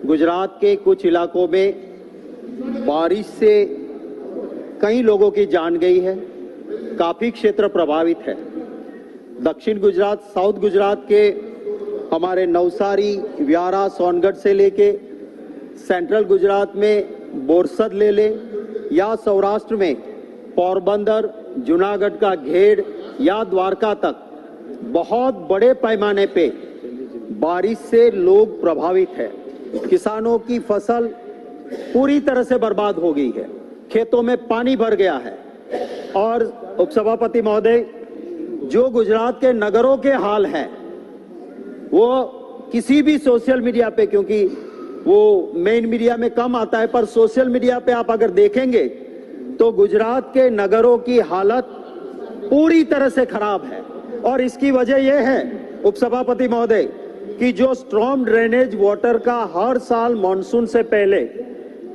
गुजरात के कुछ इलाकों में बारिश से कई लोगों की जान गई है, काफी क्षेत्र प्रभावित है। दक्षिण गुजरात, साउथ गुजरात के हमारे नवसारी, व्यारा, सोनगढ़ से लेके सेंट्रल गुजरात में बोरसद ले ले या सौराष्ट्र में पोरबंदर, जूनागढ़ का घेड़ या द्वारका तक बहुत बड़े पैमाने पे बारिश से लोग प्रभावित है। किसानों की फसल पूरी तरह से बर्बाद हो गई है, खेतों में पानी भर गया है। और उपसभापति महोदय, जो गुजरात के नगरों के हाल है वो किसी भी सोशल मीडिया पे, क्योंकि वो मेन मीडिया में कम आता है, पर सोशल मीडिया पे आप अगर देखेंगे तो गुजरात के नगरों की हालत पूरी तरह से खराब है। और इसकी वजह यह है उपसभापति महोदय कि जो स्ट्रॉम ड्रेनेज वाटर का हर साल मॉनसून से पहले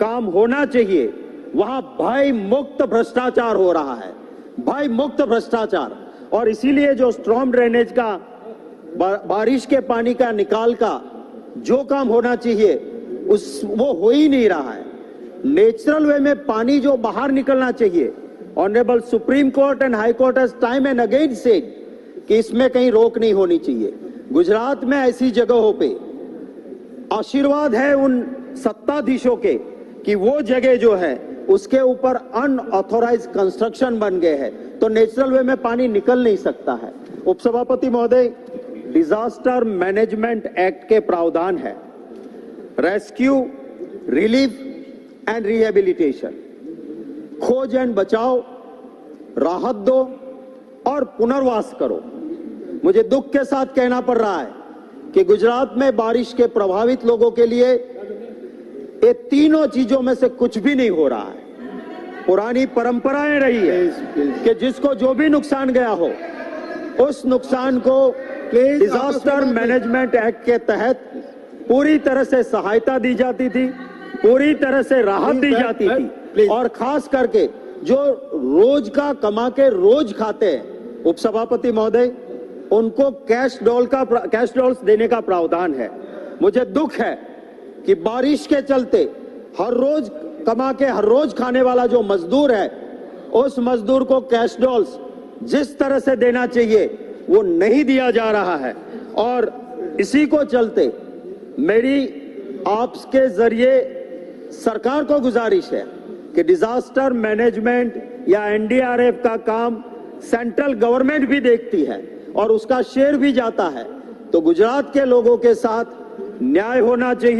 काम होना चाहिए, वहां भय मुक्त भ्रष्टाचार हो रहा है, भय मुक्त भ्रष्टाचार। और इसीलिए जो स्ट्रॉम ड्रेनेज का बारिश के पानी का निकाल का जो काम होना चाहिए वो हो ही नहीं रहा है। नेचुरल वे में पानी जो बाहर निकलना चाहिए, honourable supreme court and high court has time and again said कि इसमें कहीं रोक नहीं होनी चाहिए। गुजरात में ऐसी जगहों पे आशीर्वाद है उन सत्ताधीशों के कि वो जगह जो है उसके ऊपर अनऑथोराइज्ड कंस्ट्रक्शन बन गए हैं, तो नेचुरल वे में पानी निकल नहीं सकता है। उपसभापति महोदय, डिजास्टर मैनेजमेंट एक्ट के प्रावधान है रेस्क्यू, रिलीफ एंड रिहेबिलिटेशन, खोज एंड बचाओ, राहत दो और पुनर्वास करो। मुझे दुख के साथ कहना पड़ रहा है कि गुजरात में बारिश के प्रभावित लोगों के लिए ये तीनों चीजों में से कुछ भी नहीं हो रहा है। पुरानी परंपराएं रही है कि जिसको जो भी नुकसान गया हो उस नुकसान को डिजास्टर मैनेजमेंट एक्ट के तहत पूरी तरह से सहायता दी जाती थी, पूरी तरह से राहत दी जाती थी। और खास करके जो रोज का कमा के रोज खाते हैं उपसभापति महोदय, उनको कैश डॉल्स देने का प्रावधान है। मुझे दुख है कि बारिश के चलते हर रोज कमा के हर रोज खाने वाला जो मजदूर है, उस मजदूर को कैश डॉल्स जिस तरह से देना चाहिए वो नहीं दिया जा रहा है। और इसी को चलते मेरी आपके जरिए सरकार को गुजारिश है कि डिजास्टर मैनेजमेंट या एनडीआरएफ का काम सेंट्रल गवर्नमेंट भी देखती है और उसका शेयर भी जाता है, तो गुजरात के लोगों के साथ न्याय होना चाहिए।